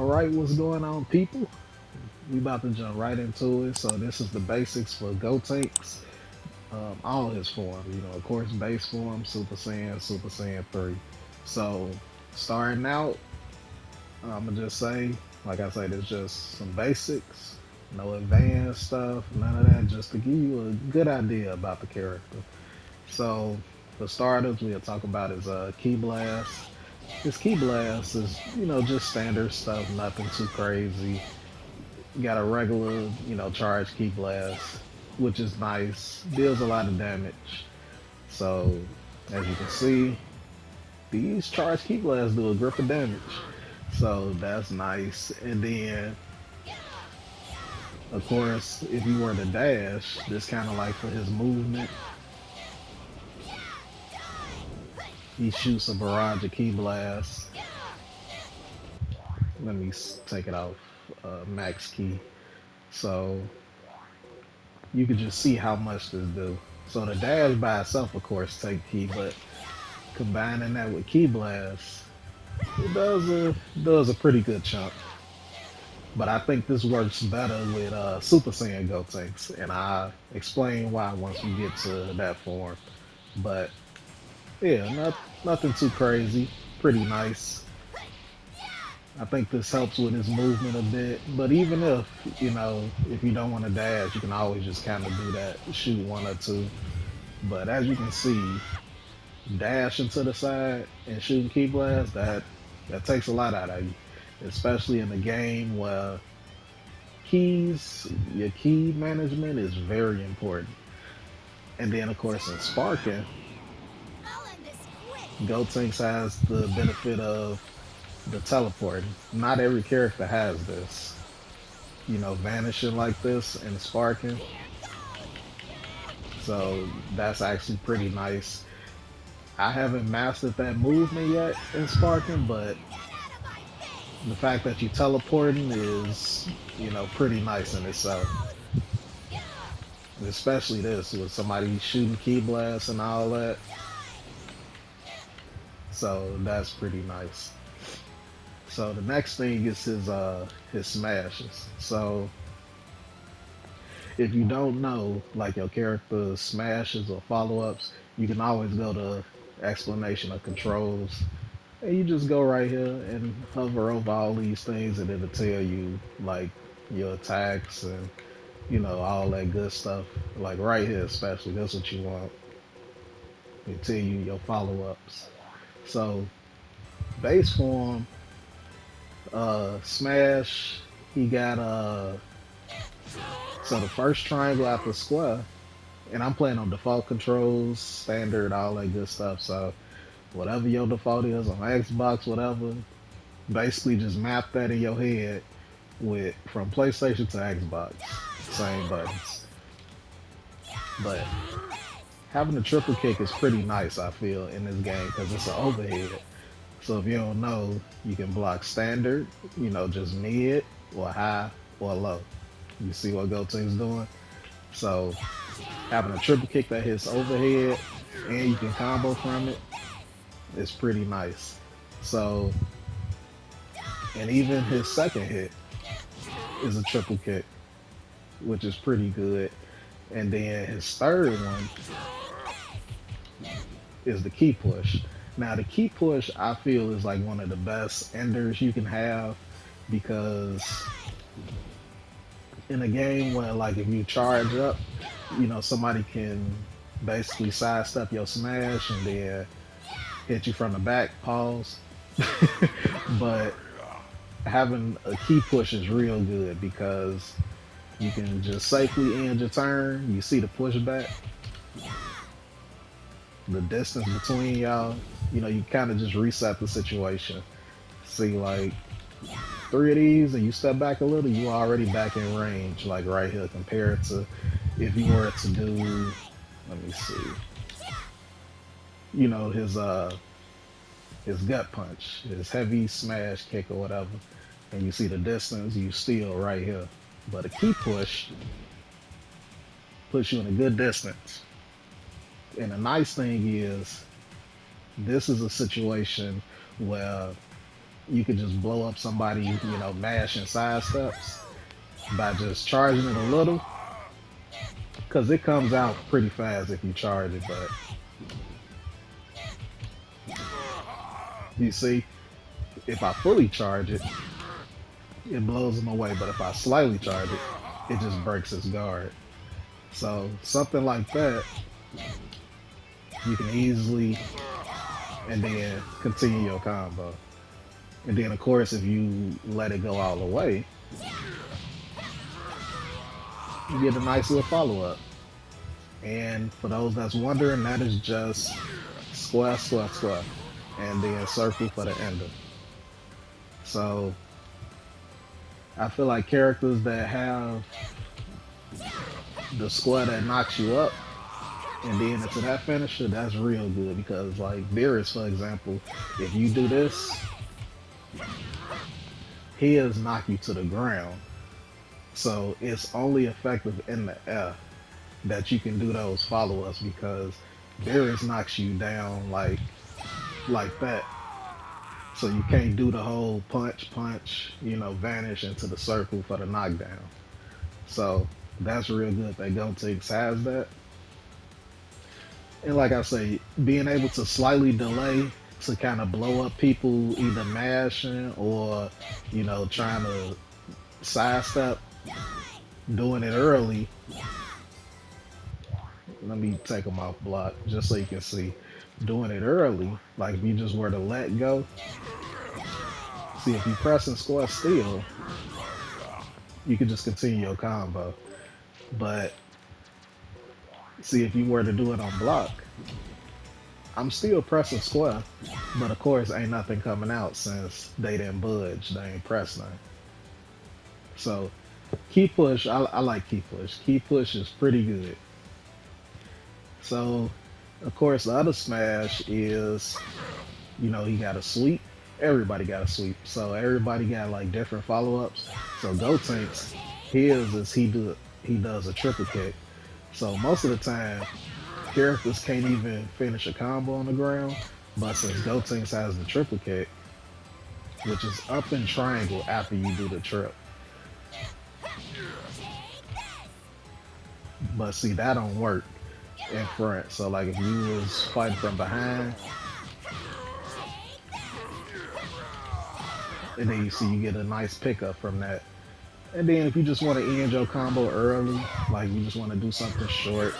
Alright, what's going on, people? We about to jump right into it. So this is the basics for Gotenks. All his forms, of course, base form, Super Saiyan, Super Saiyan 3. So starting out, I'ma just say, like I said, it's just some basics, no advanced stuff, none of that, just to give you a good idea about the character. So for starters, we'll talk about his Ki Blast. His Ki Blast is, just standard stuff, nothing too crazy. You got a regular, charge Ki Blast, which is nice, deals a lot of damage. So as you can see, these charge Ki Blasts do a grip of damage. So that's nice. And then of course, if you were to dash, this kind of like for his movement, he shoots a barrage of Ki Blasts. Let me take it off max key. So you can just see how much this do. So the dash by itself, of course, take Ki, but combining that with Ki Blast, it does a pretty good chunk. But I think this works better with Super Saiyan Gotenks, and I'll explain why once we get to that form. But yeah, nothing too crazy, pretty nice. I think this helps with his movement a bit, but even if you don't want to dash, you can always just kind of do that, shoot one or two. But as you can see, dashing to the side and shooting Ki Blast, that takes a lot out of you, especially in a game where your key management is very important. And then of course in sparking, Gotenks has the benefit of the teleporting. Not every character has this. Vanishing like this and sparking. So that's actually pretty nice. I haven't mastered that movement yet in sparking, but the fact that you teleporting is, pretty nice in itself. Especially this with somebody shooting Ki Blasts and all that. So that's pretty nice. So the next thing is his smashes. So if you don't know like your character's smashes or follow-ups, you can always go to explanation of controls, and you just go right here and hover over all these things, and it'll tell you like your attacks and all that good stuff. Like right here especially, that's what you want. It tell you your follow-ups. So base form, smash, he got so the first triangle after square, and I'm playing on default controls, standard, all that good stuff. So whatever your default is on Xbox, whatever, basically just map that in your head from PlayStation to Xbox, same buttons. But having a triple kick is pretty nice, I feel, in this game because it's an overhead. So if you don't know, you can block standard, just mid or high or low. You see what Gotenks doing? So having a triple kick that hits overhead and you can combo from it, it's pretty nice. So, and even his second hit is a triple kick, which is pretty good. And then his third one is the Ki Push. Now the Ki Push, I feel, is like one of the best enders you can have, because in a game where like if you charge up, somebody can basically sidestep your smash and then hit you from the back, pause. But having a Ki Push is real good because you can just safely end your turn. You see the pushback, the distance between y'all, you kind of just reset the situation. See, like 3 of these and you step back a little, you already back in range, like right here, compared to if you were to do, let me see, his gut punch, his heavy smash kick or whatever, and you see the distance, you still right here. But a Ki Push puts you in a good distance. And the nice thing is, this is a situation where you could just blow up somebody, you know, mash and side steps by just charging it a little. Because it comes out pretty fast if you charge it, but you see, if I fully charge it, it blows him away. But if I slightly charge it, it just breaks his guard. So something like that, you can easily, and then continue your combo. And then of course, if you let it go all the way, you get a nice little follow-up. And for those that's wondering, that is just square, square, square, and then circle for the ender. So I feel like characters that have the square that knocks you up and then into that finisher, that's real good, because like Beerus, for example, if you do this, he'll knock you to the ground. So it's only effective in the air that you can do those follow-ups, because Beerus knocks you down like that. So you can't do the whole punch, you know, vanish into the circle for the knockdown. So that's real good that Gotenks has that. And like I say, being able to slightly delay to kind of blow up people, either mashing or, you know, trying to sidestep, doing it early. Let me take them off block just so you can see. Doing it early, like if you just were to let go. See, if you press and square still, you can just continue your combo. But see, if you were to do it on block, I'm still pressing square, but of course ain't nothing coming out since they didn't budge, they ain't press nothing. So key push, I like key push. Key push is pretty good. So of course the other smash is, you know, you got a sweep. Everybody got a sweep. So everybody got like different follow-ups. So Gotenks, his is he does a triple kick. So most of the time, characters can't even finish a combo on the ground. But since Gotenks has the triple kick, which is up in triangle after you do the trip. But see, that don't work in front. So like if you was fighting from behind, and then you see you get a nice pickup from that. And then if you just want to end your combo early, like you just want to do something short,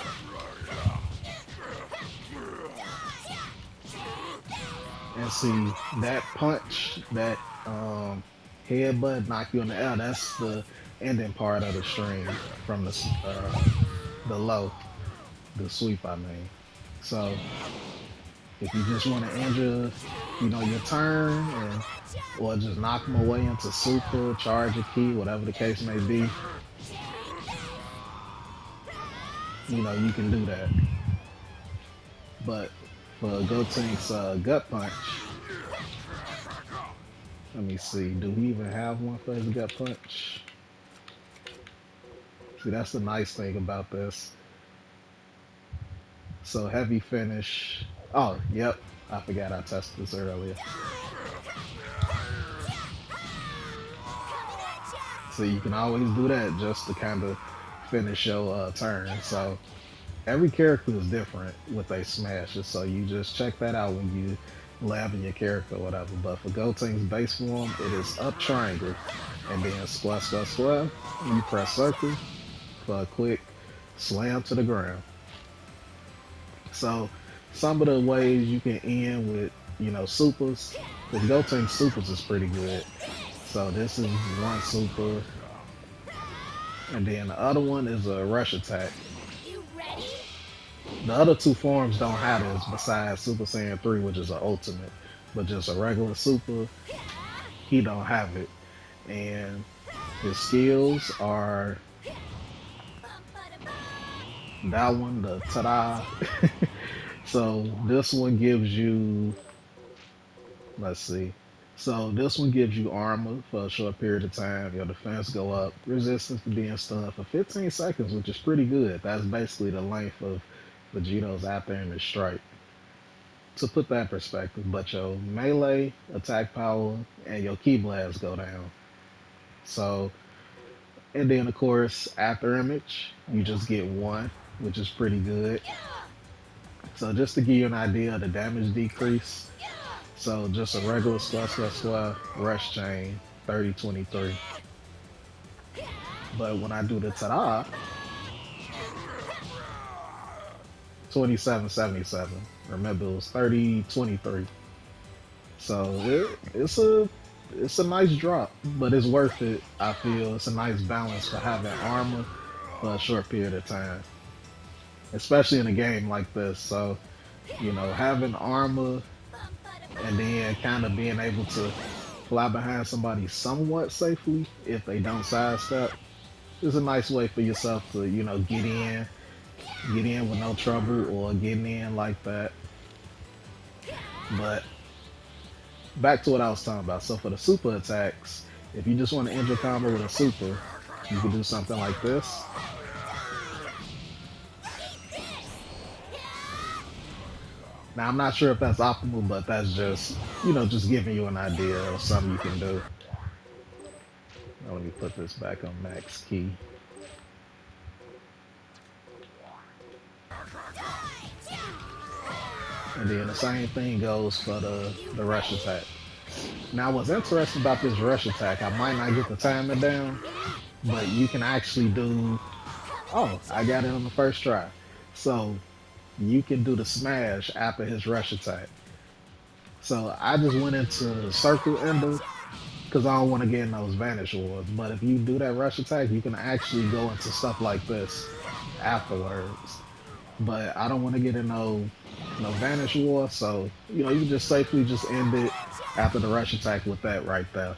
and see that punch, that headbutt knock you in the air, that's the ending part of the string from the low, the sweep I mean. So if you just want to end your, you know, your turn, and or just knock them away into super, charge a key, whatever the case may be, you know, you can do that. But for Gotenks' gut punch, let me see, do we even have one for his gut punch? See, that's the nice thing about this. So heavy finish. Oh, yep, I forgot I tested this earlier. So you can always do that just to kind of finish your turn. So every character is different with their smashes, so you just check that out when you labbing your character or whatever. But for Gotenks' base form, it is up triangle and then square, square, square. You press circle for a quick slam to the ground. So some of the ways you can end with, you know, supers, because Gotenks supers is pretty good. So this is one super, and then the other one is a rush attack. The other two forms don't have this besides Super Saiyan 3, which is an ultimate, but just a regular super, he don't have it. And his skills are that one, the ta-da. So this one gives you, let's see. So this one gives you armor for a short period of time. Your defense go up, resistance to being stunned for 15 seconds, which is pretty good. That's basically the length of Vegeto's after his strike. to put that in perspective, but your melee, attack power, and your key blast go down. So, and then of course, after image, you just get one, which is pretty good. So just to give you an idea of the damage decrease, so just a regular rush chain, 30-23. But when I do the ta-da, 27-77. Remember, it was 30-23. So it's a nice drop, but it's worth it. I feel it's a nice balance for having armor for a short period of time, especially in a game like this. So, you know, having armor and then kind of being able to fly behind somebody somewhat safely if they don't sidestep is a nice way for yourself to, you know, get in with no trouble or getting in like that. But back to what I was talking about. So for the super attacks, if you just want to end your combo with a super, you can do something like this. Now I'm not sure if that's optimal, but that's just, you know, just giving you an idea of something you can do. Now let me put this back on max key. And then the same thing goes for the rush attack. Now what's interesting about this rush attack, I might not get the timing down, but you can actually do, oh, I got it on the first try. So you can do the smash after his rush attack. So I just went into circle ender because I don't want to get in those vanish wards. But if you do that rush attack, you can actually go into stuff like this afterwards. But I don't want to get in no vanish war, so you know, you can just safely just end it after the rush attack with that right there.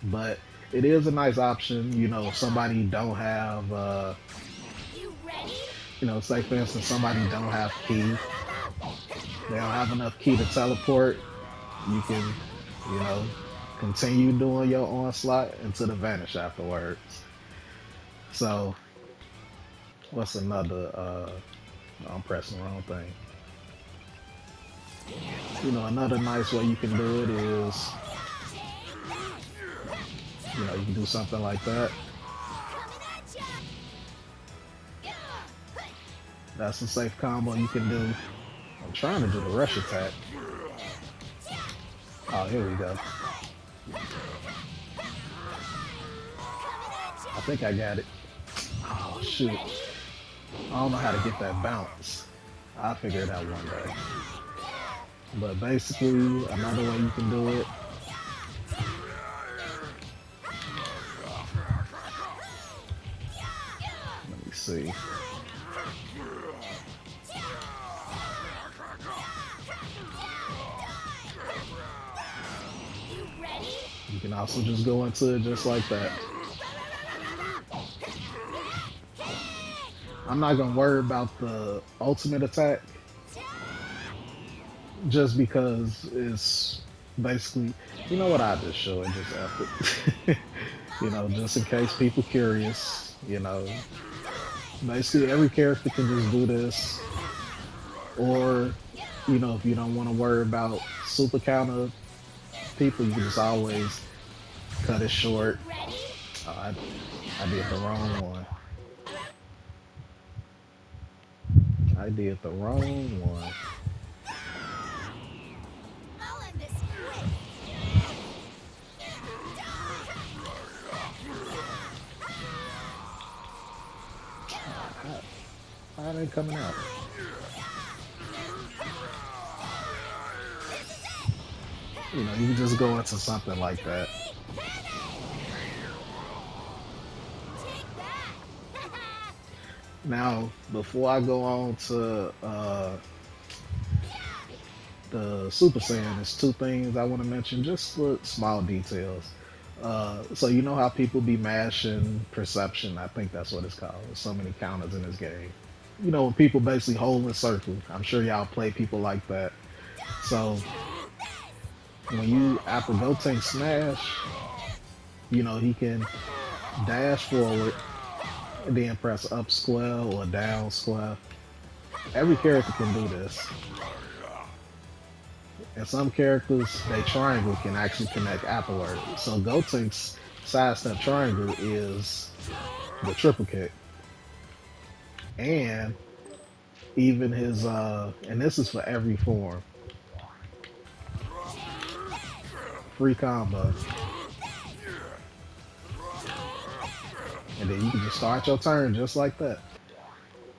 But it is a nice option, you know, if somebody don't have you know, say for instance somebody don't have key, they don't have enough key to teleport, you can, you know, continue doing your onslaught into the vanish afterwards. So what's another I'm pressing the wrong thing. You know, another nice way you can do it is, you know, you can do something like that. That's a safe combo you can do. I'm trying to do the rush attack. Oh, here we go. I think I got it. Oh, shoot. I don't know how to get that bounce. I'll figure it out one day. But basically, another way you can do it. Let me see. You can also just go into it just like that. I'm not gonna worry about the ultimate attack just because it's basically, you know what, I just show it just after. You know, just in case people curious, you know, basically every character can just do this. Or, you know, if you don't want to worry about super counter people, you can just always cut it short. I did the wrong one. I did the wrong one. How are they coming out? You know, you can just go into something like that. Now, before I go on to the Super Saiyan, there's two things I want to mention, just small details. So you know how people be mashing perception? I think that's what it's called. There's so many counters in this game. You know, when people basically hold in circle. I'm sure y'all play people like that. So when you, after Gotenks smash, you know, he can dash forward and then press up square or down square. Every character can do this. And some characters, they triangle can actually connect afterward. So Gotenks' sidestep triangle is the triple kick. And even his and this is for every form. Free combo. And then you can just start your turn just like that.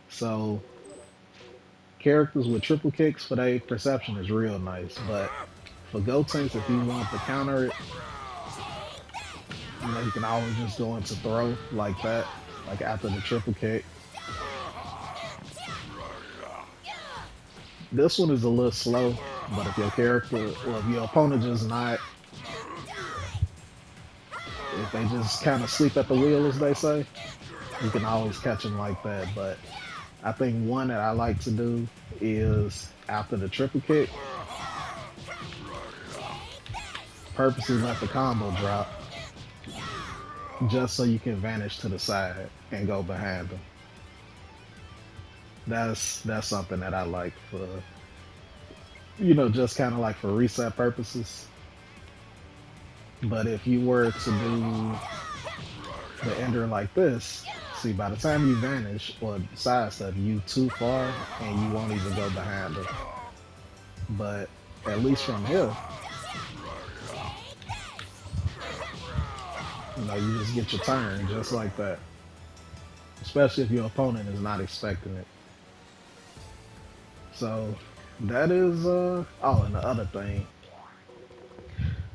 So characters with triple kicks for their perception is real nice. But for Gotenks, if you want to counter it, you know, you can always just go into throw like that, like after the triple kick. This one is a little slow, but if your character or if your opponent just not, if they just kind of sleep at the wheel, as they say, you can always catch them like that. But I think one that I like to do is after the triple kick, purposely let the combo drop just so you can vanish to the side and go behind them. That's something that I like for, you know, just kind of like for reset purposes. But if you were to do the ender like this, see, by the time you vanish or sidestep, you too far and you won't even go behind them. But at least from here, you know, you just get your turn just like that. Especially if your opponent is not expecting it. So that is oh, and the other thing.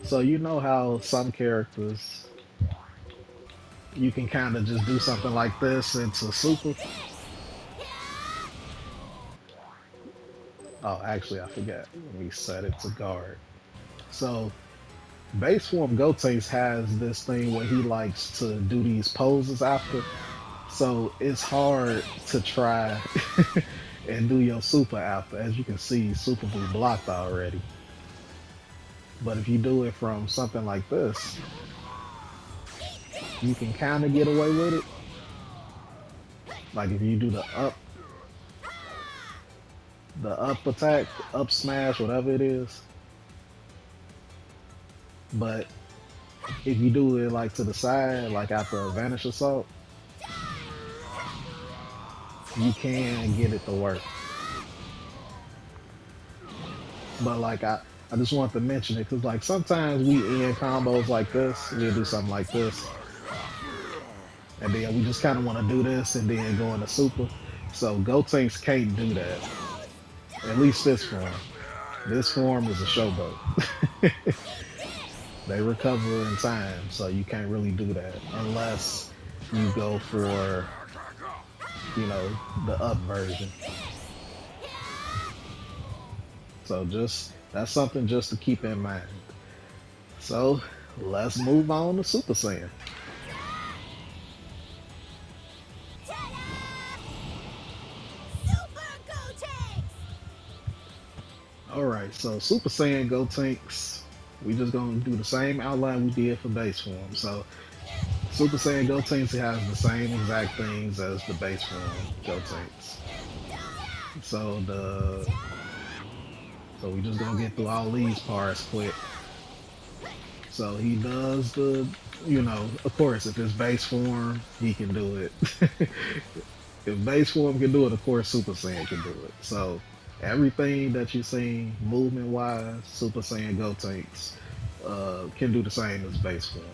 So you know how some characters you can kind of just do something like this into super. Oh, actually, I forgot. Let me set it to guard. So base form Gotenks has this thing where he likes to do these poses after. So it's hard to try and do your super after. As you can see, super be blocked already. But if you do it from something like this, you can kind of get away with it. Like if you do the up attack, up smash, whatever it is. But if you do it like to the side, like after a vanish assault, you can get it to work. But like I just want to mention it because like sometimes we end combos like this, we'll do something like this. And then we just kind of want to do this and then go into super. So Gotenks can't do that. At least this form. This form is a showboat. They recover in time, so you can't really do that unless you go for, you know, the up version. So just, that's something just to keep in mind. So let's move on to Super Saiyan. Alright, so Super Saiyan Gotenks, we just gonna do the same outline we did for base form. So Super Saiyan Gotenks has the same exact things as the base form Gotenks. So we just gonna get through all these parts quick. So he does the, you know, of course if it's base form, he can do it. If base form can do it, of course Super Saiyan can do it. So everything that you've seen movement-wise, Super Saiyan Gotenks can do the same as base form.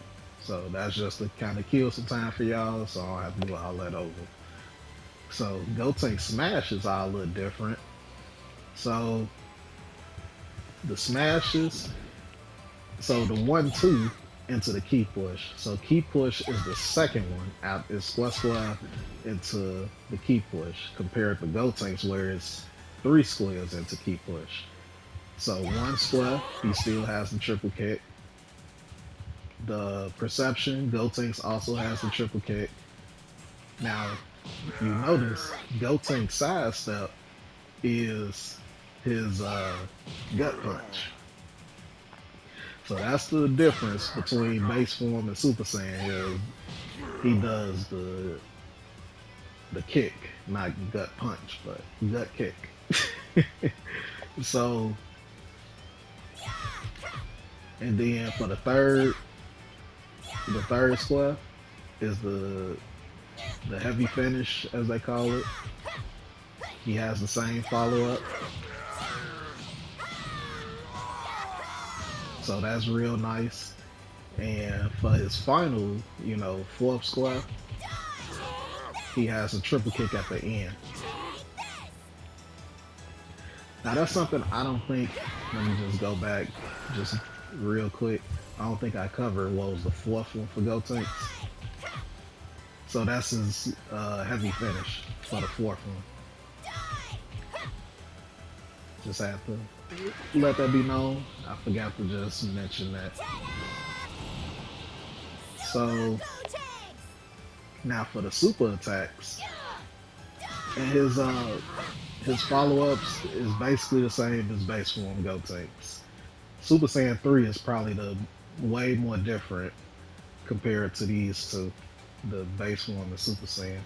So that's just to kind of kill some time for y'all, so I don't have to do all that over. So Gotenks smashes are a little different. So the smashes, so the 1-2 into the key push. So key push is the second one out. It's square into the key push compared to Gotenks where it's 3 squares into key push. So 1 square, he still has the triple kick. The perception, Gotenks also has the triple kick. Now, you notice Gotenks sidestep is his gut punch. So that's the difference between base form and Super Saiyan. He does the kick, not gut punch, but gut kick. So And then for the third square is the heavy finish, as they call it. He has the same follow-up. So that's real nice. And for his final, you know, fourth square, he has a triple kick at the end. Now that's something I don't think, let me just go back just real quick. I don't think I covered what was the fourth one for Gotenks. So that's his heavy finish for the fourth one. Just have to let that be known. I forgot to just mention that. So now for the super attacks, and his follow-ups is basically the same as base form Gotenks. Super Saiyan 3 is probably the way more different compared to these two, the base form and Super Saiyan.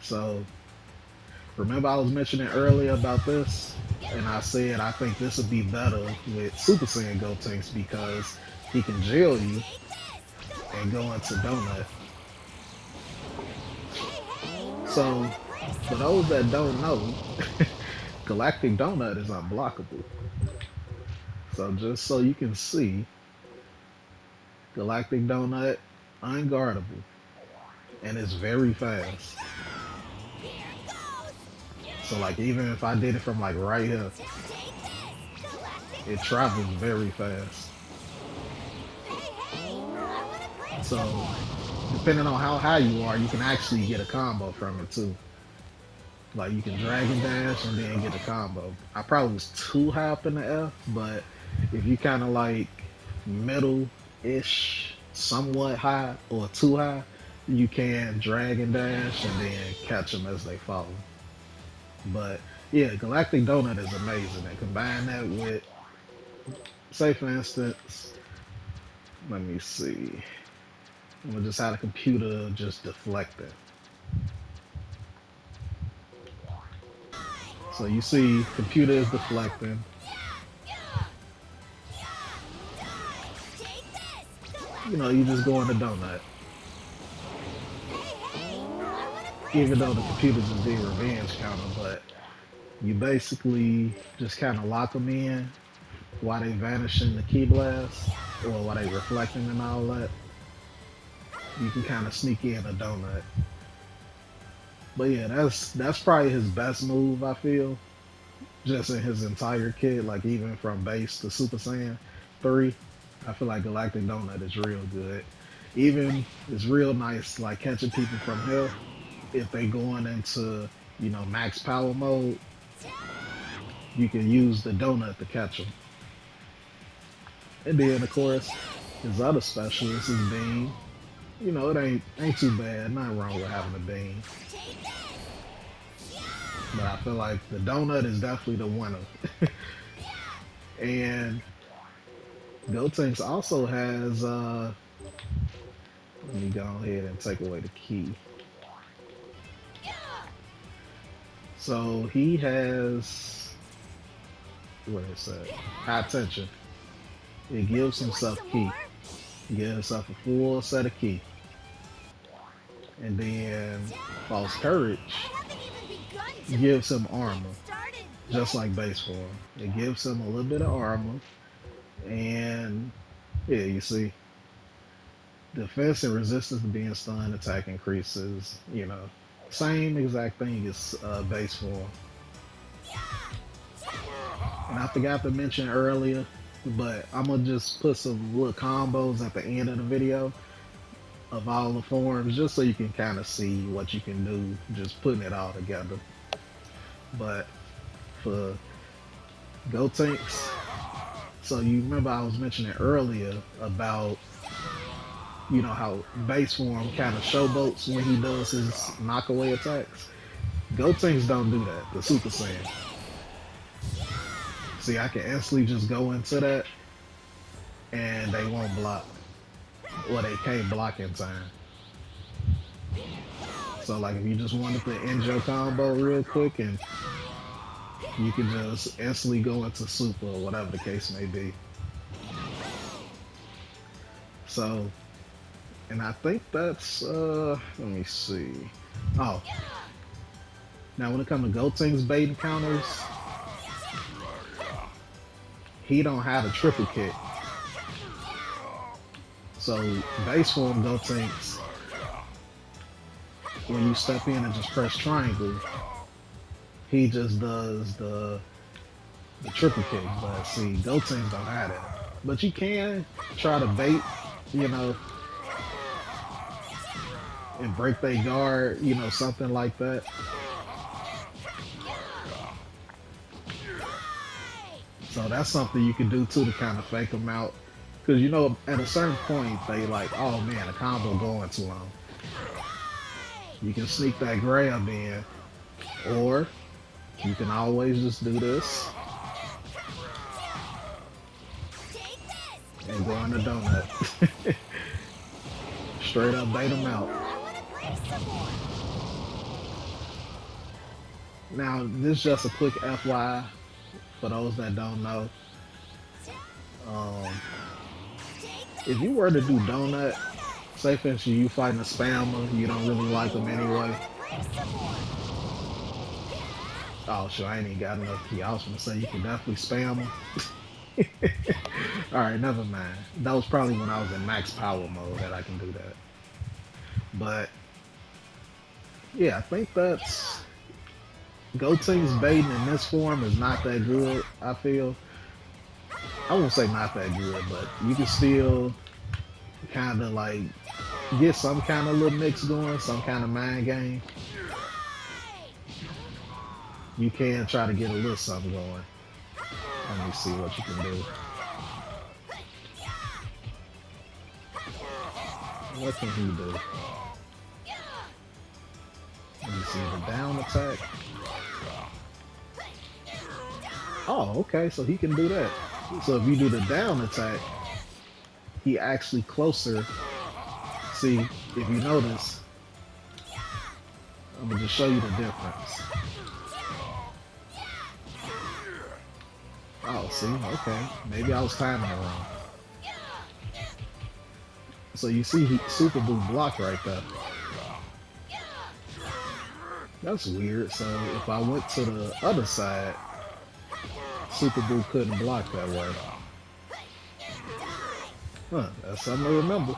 So remember I was mentioning earlier about this, and I said I think this would be better with Super Saiyan Gotenks because he can jail you and go into Donut. So for those that don't know, Galactic Donut is unblockable. So just so you can see, Galactic Donut, unguardable, and it's very fast. So like even if I did it from like right here, it travels very fast. So depending on how high you are, you can actually get a combo from it too. Like you can Dragon Dash and then get a combo. I probably was too high up in the air, but if you kind of like middle-ish, somewhat high or too high, you can Dragon Dash and then catch them as they fall. But yeah, Galactic Donut is amazing. And combine that with, say for instance, let me see. We'll just have a computer just deflect it. So you see, computer is deflecting. You know, you just go in the donut. Even though the computer's just being revenge counter, but you basically just kind of lock them in while they vanish in the key blast, or while they reflecting and all that. You can kind of sneak in a donut. But yeah, that's probably his best move, I feel. Just in his entire kit, like even from base to Super Saiyan 3, I feel like Galactic Donut is real good. Even it's real nice, like catching people from here. If they going into, you know, max power mode, you can use the donut to catch them. And then of course, his other special is his beam. You know, it ain't too bad. Nothing wrong with having a beam. But I feel like the donut is definitely the winner. And Gotenks also has, let me go ahead and take away the key. So he has, what is that? High tension. It gives himself key. He gives himself a full set of key. And then false courage gives him armor, just like base form. It gives him a little bit of armor, and yeah, you see, defense and resistance to being stunned, attack increases. You know, same exact thing as base form. And I forgot to mention earlier, but I'm gonna just put some little combos at the end of the video of all the forms, just so you can kind of see what you can do, just putting it all together. But for Gotenks, so you remember I was mentioning earlier about, you know, how base form kind of showboats when he does his knockaway attacks. Gotenks don't do that, the Super Saiyan. See, I can instantly just go into that and they won't block. Or they can't block in time. So like if you just wanted to end your combo real quick, and you can just instantly go into super or whatever the case may be. So, and I think that's, let me see. Oh, now when it comes to Gotenks bait encounters, he don't have a triple kick. So base form Gotenks, when you step in and just press triangle, he just does the triple kick. But see, Gotenks don't have that. But you can try to bait, you know, and break their guard, you know, something like that. So that's something you can do too to kind of fake them out. Because, you know, at a certain point, they like, oh man, the combo going too long. You can sneak that grab in, or you can always just do this and go in the donut. Straight up bait them out. Now, this is just a quick FYI for those that don't know. If you were to do donut, say for instance you fighting a spammer, you don't really like them anyway. Oh sure, I ain't even got enough key. I was gonna say you can definitely spam them. Alright, never mind. That was probably when I was in max power mode that I can do that. But yeah, I think that's Gotenks baiting in this form is not that good, I feel. I won't say not that good, but you can still kind of like get some kind of little mix going, some kind of mind game. You can try to get a little something going. Let me see what you can do. What can he do? Let me see, the down attack. Oh, okay, so he can do that. So if you do the down attack, he actually closer. See, if you notice, I'm gonna just show you the difference. Oh, see, okay, maybe I was timing it wrong. So you see, he super boot block right there. That's weird. So if I went to the other side, Super Boo couldn't block that way. Huh, that's something to remember.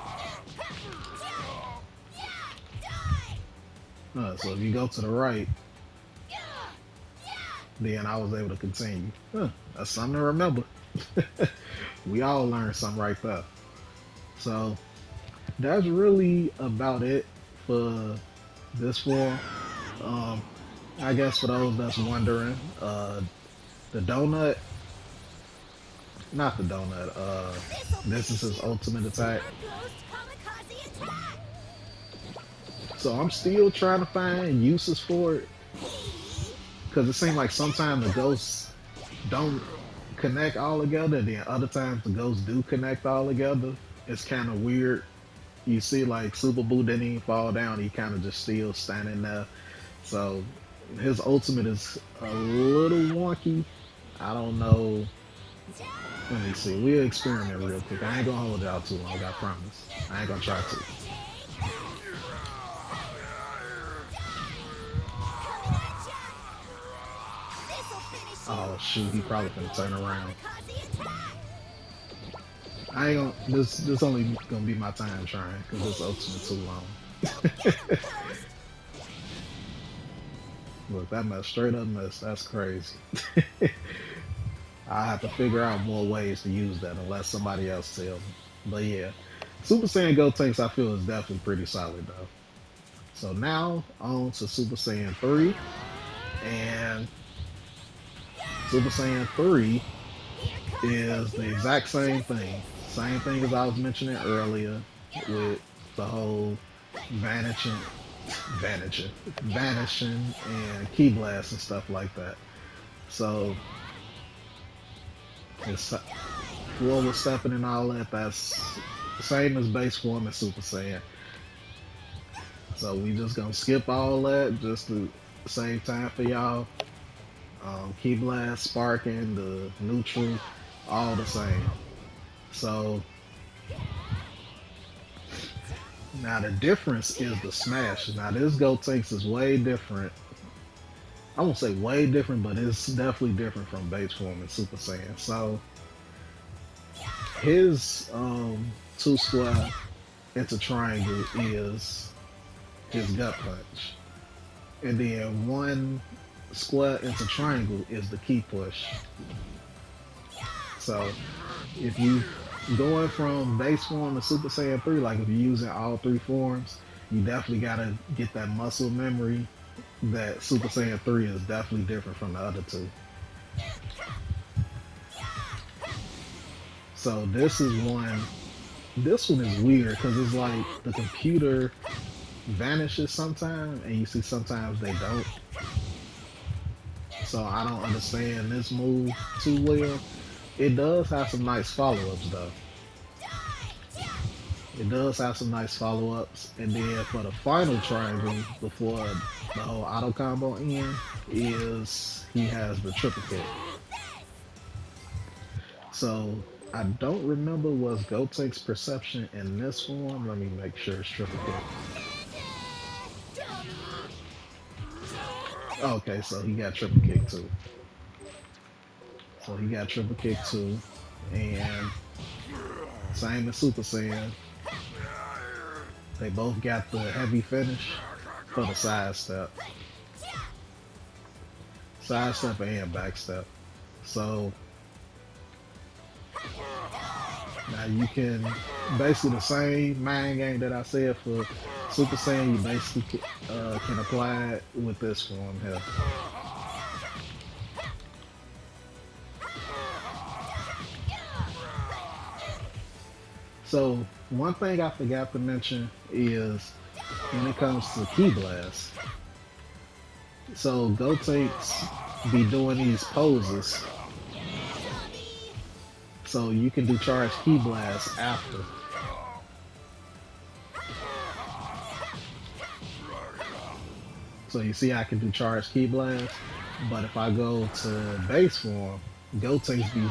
So if you go to the right, then I was able to continue. Huh, that's something to remember. We all learned something right there. So that's really about it for this form. I guess for those that's wondering, the donut, not the donut, this is his ultimate attack. So I'm still trying to find uses for it, because it seems like sometimes the ghosts don't connect all together, then other times the ghosts do connect all together. It's kind of weird. You see like Super Boo didn't even fall down, he kind of just still standing there. So his ultimate is a little wonky. I don't know. Let me see. We'll experiment real quick. I ain't gonna hold y'all too long, I promise. I ain't gonna try to. Oh shoot, he probably gonna turn around. I ain't gonna, this only gonna be my time trying, because this ultimate too long. Look, that mess, straight up mess, that's crazy. I have to figure out more ways to use that unless somebody else tells me. But yeah, Super Saiyan Gotenks I feel is definitely pretty solid though. So now on to Super Saiyan 3, and Super Saiyan 3 is the exact same thing. Same thing as I was mentioning earlier with the whole vanishing and key blast and stuff like that. So it's forward stepping and all that. That's the same as base form and Super Saiyan. So we just gonna skip all that just to save time for y'all. Key blast, sparking, the neutral, all the same. So Now the difference is the smash. Now this Gotenks is way different. I won't say way different, but it's definitely different from base form and Super Saiyan. So his two square into triangle is his gut punch. And then one square into triangle is the key push. So if you going from base form to Super Saiyan 3, like if you're using all three forms, you definitely gotta get that muscle memory that Super Saiyan 3 is definitely different from the other two. So this one is weird because it's like the computer vanishes sometimes and you see sometimes they don't. So I don't understand this move too well. It does have some nice follow-ups though. It does have some nice follow-ups. And then for the final triangle before the whole auto combo end is he has the triple kick. So I don't remember was Gotenks perception in this form. Let me make sure it's triple kick. Okay, so he got triple kick too. So he got triple kick too. And same as Super Saiyan. They both got the heavy finish for the side step. Side step and back step. So now you can basically the same mind game that I said for Super Saiyan, you basically can apply it with this form here. So one thing I forgot to mention is when it comes to Ki Blast. So Gotenks be doing these poses. So you can do charge Ki Blast after. So you see I can do charge Ki Blast, but if I go to base form, Gotenks be,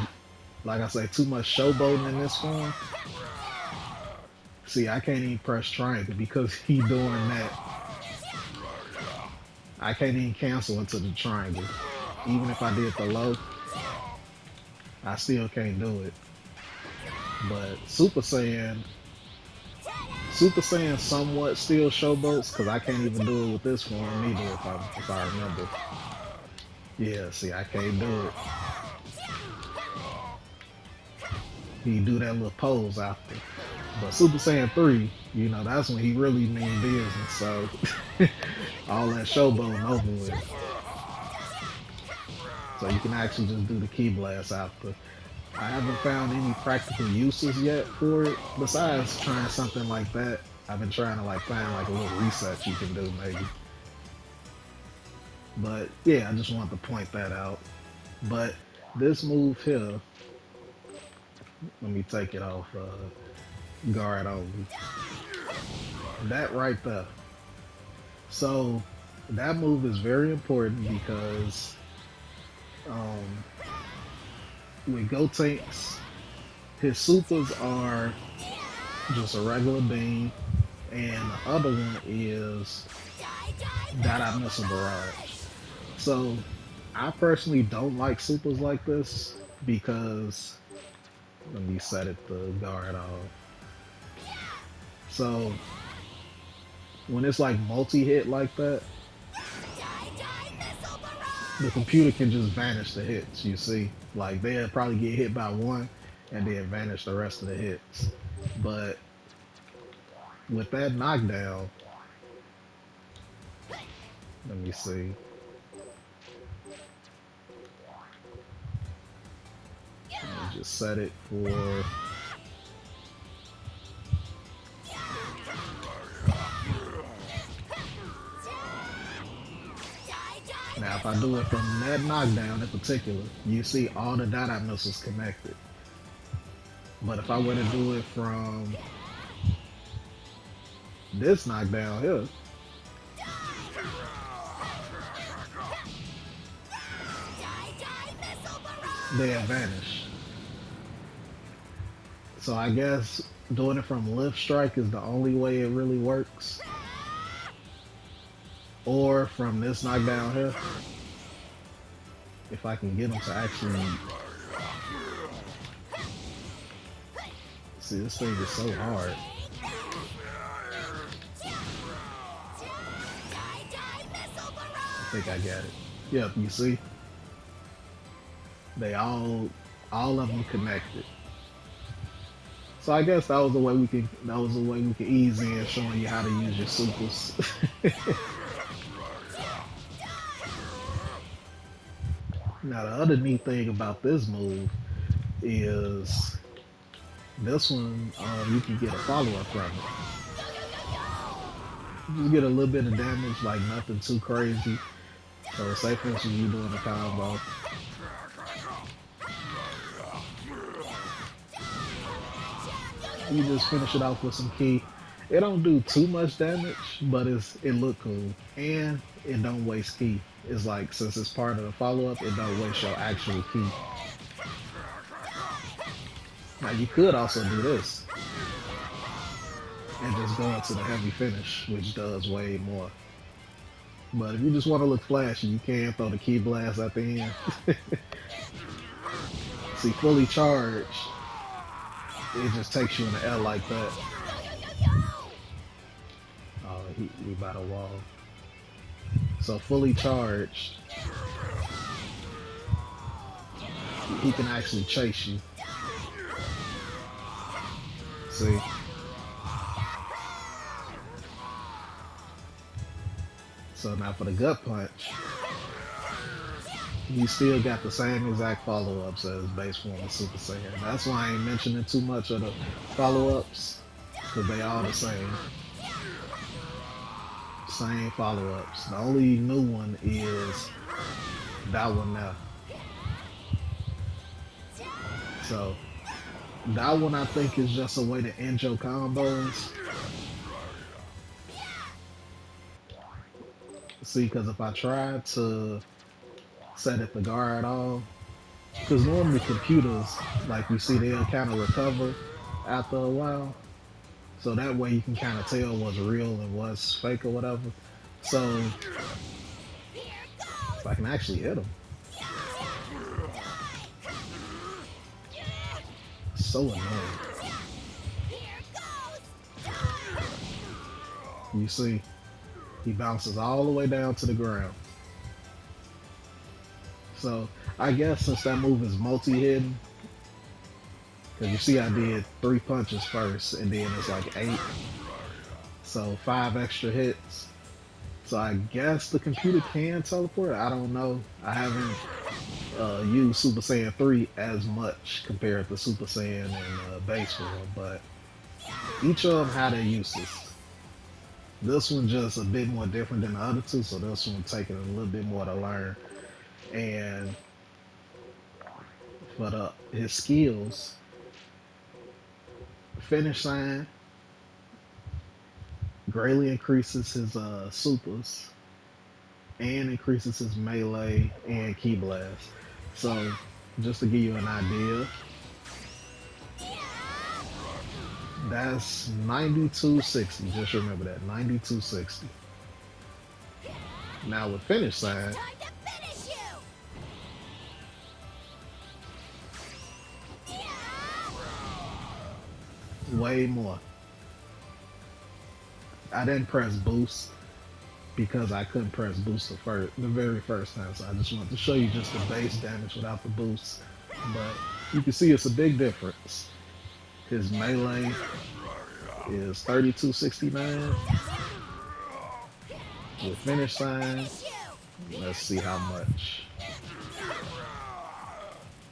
like I say, too much showboating in this form. See, I can't even press triangle because he doing that. I can't even cancel into the triangle. Even if I did the low, I still can't do it. But Super Saiyan somewhat still showboats because I can't even do it with this form either if I remember. Yeah, see, I can't do it. He do that little pose after. But Super Saiyan 3, you know, that's when he really mean business. So all that showboating over with. So you can actually just do the Ki Blast after. I haven't found any practical uses yet for it. Besides trying something like that, I've been trying to like find like a little reset you can do maybe. But yeah, I just wanted to point that out. But this move here, let me take it off guard only. That right there. So that move is very important because with Gotenks, his supers are just a regular beam, and the other one is Dada Missile Barrage. So I personally don't like supers like this because, let me set it to guard off. So when it's like multi-hit like that, the computer can just vanish the hits, you see. Like they'll probably get hit by one and then vanish the rest of the hits. But with that knockdown, let me see. Let me just set it for now, if I do it from that knockdown in particular, you see all the Dada missiles connected. But if I were to do it from this knockdown here, they'll vanish. So I guess doing it from lift strike is the only way it really works. Or from this knockdown here. If I can get him to actually... See, this thing is so hard. I think I got it. Yep, you see? They all of them connected. So I guess that was the way we could ease in showing you how to use your supers. Now the other neat thing about this move is this one, you can get a follow-up from it. You get a little bit of damage, like nothing too crazy. So say for instance you doing a combo. You just finish it off with some key. It don't do too much damage, but it look cool. And it don't waste key. It's like, since it's part of the follow-up, it don't waste your actual key. Now you could also do this. And just go into the heavy finish, which does way more. But if you just want to look flashy, you can throw the key blast at the end. See, fully charged, it just takes you in the air like that. Oh, we by the wall. So fully charged, he can actually chase you. See? So now for the gut punch, you still got the same exact follow-ups as base form of Super Saiyan. That's why I ain't mentioning too much of the follow-ups, because they all the same. Same follow-ups. The only new one is that one now. So that one I think is just a way to end your combos. See, because if I try to set it to guard all, because normally computers, like you see, they'll kind of recover after a while. So that way you can kind of tell what's real and what's fake or whatever. So if I can actually hit him. So annoying. You see, he bounces all the way down to the ground. So I guess since that move is multi-hidden, because you see I did 3 punches first and then it's like 8. So 5 extra hits. So I guess the computer can teleport. I don't know. I haven't used Super Saiyan 3 as much compared to Super Saiyan and base form, but each of them had their uses. This one just a bit more different than the other two, so this one taking a little bit more to learn. And but his skills, finish sign greatly increases his supers and increases his melee and ki blast. So just to give you an idea, that's 9260. Just remember that, 9260. Now with finish sign, way more. I didn't press boost because I couldn't press boost the very first time, so I just wanted to show you just the base damage without the boost. But you can see it's a big difference. His melee is 3269. With finish sign, let's see how much.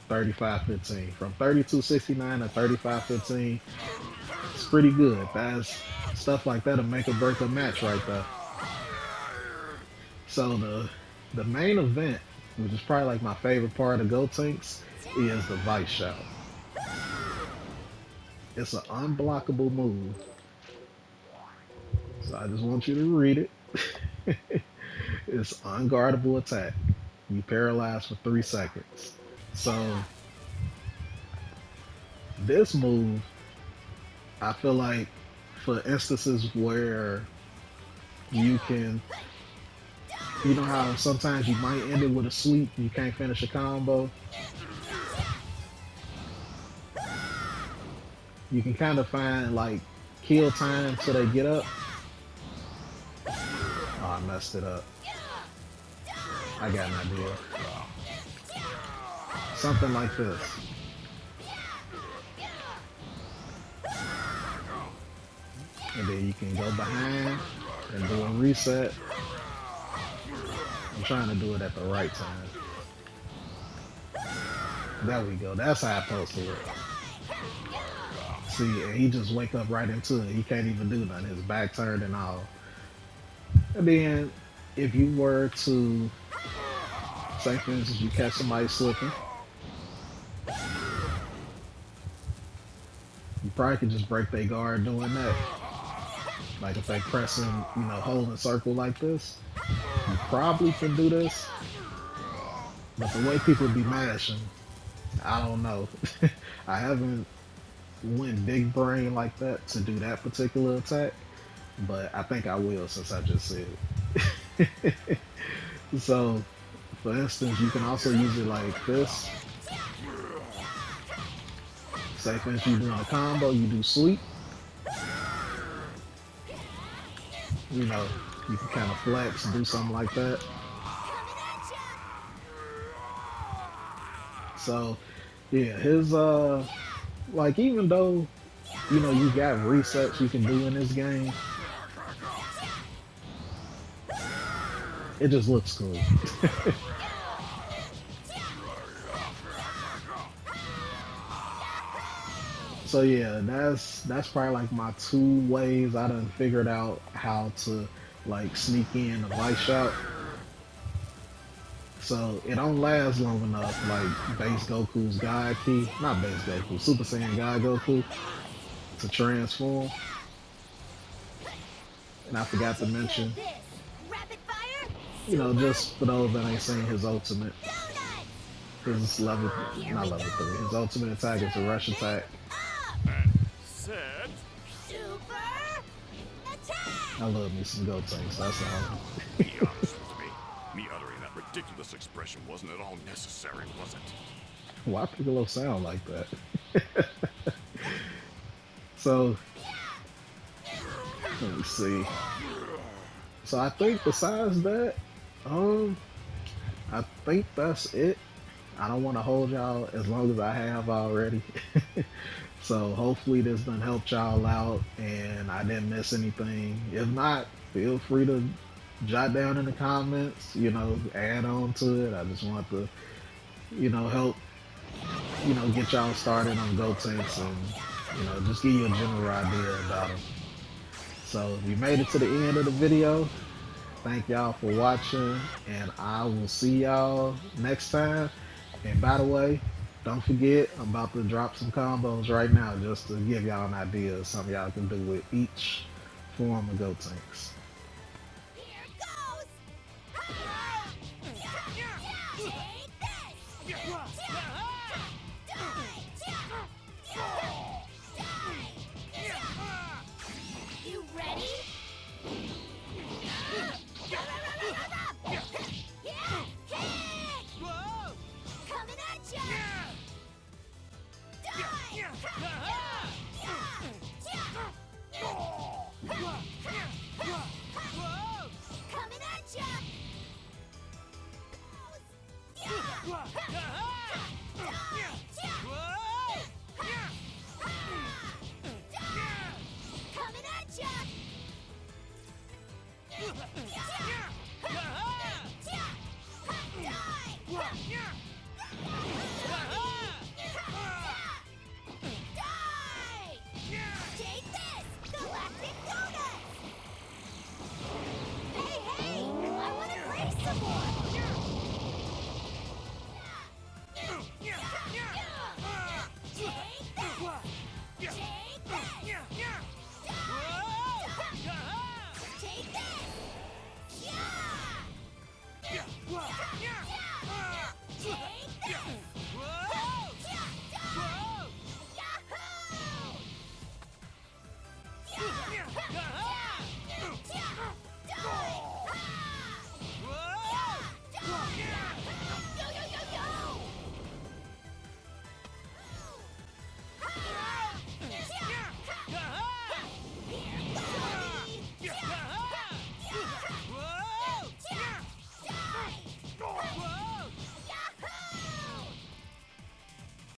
3515. From 3269 to 3515. It's pretty good. That's stuff like that'll make or break a match right there. So the main event, which is probably like my favorite part of Gotenks, is the Vice Shout. It's an unblockable move. So I just want you to read it. It's unguardable attack. You paralyze for 3 seconds. So this move, I feel like for instances where you can, you know how sometimes you might end it with a sweep, you can't finish a combo. You can kind of find like kill time till they get up. Oh, I messed it up. I got an idea. Something like this. And then you can go behind and do a reset. I'm trying to do it at the right time. There we go. That's how it's supposed to work. See, and he just wake up right into it. He can't even do nothing. His back turned and all. And then, if you were to, say for instance, you catch somebody slipping, you probably could just break their guard doing that. Like if they pressing, you know, holding circle like this, you probably can do this. But the way people be mashing, I don't know. I haven't went big brain like that to do that particular attack, but I think I will since I just said it. So, for instance, you can also use it like this. Say for instance, you're doing a combo, you do sweep. You know, you can kind of flex and do something like that. So, yeah, his, like, even though, you know, you got resets you can do in this game, it just looks cool. So yeah, that's probably like my 2 ways I done figured out how to like sneak in a light shot. So it don't last long enough like base Goku's God Key, not base Goku, Super Saiyan God Goku to transform. And I forgot to mention, you know, just for those that ain't seen his ultimate, his level, not level 3, his ultimate attack is a rush attack. Set. Super attack. I love me some Gotenks, that's all. Be honest with me. Me uttering that ridiculous expression wasn't at all necessary, was it? Why Piccolo sound like that? So, let me see. So I think besides that, I think that's it. I don't want to hold y'all as long as I have already. So hopefully this done helped y'all out and I didn't miss anything. If not, feel free to jot down in the comments, you know, add on to it. I just want to, you know, help, you know, get y'all started on Gotenks and, you know, just give you a general idea about them. So if you made it to the end of the video, thank y'all for watching and I will see y'all next time. And by the way, don't forget, I'm about to drop some combos right now just to give y'all an idea of something y'all can do with each form of Gotenks. Here goes! You ready? Coming at ya! Coming at ya! Coming at ya!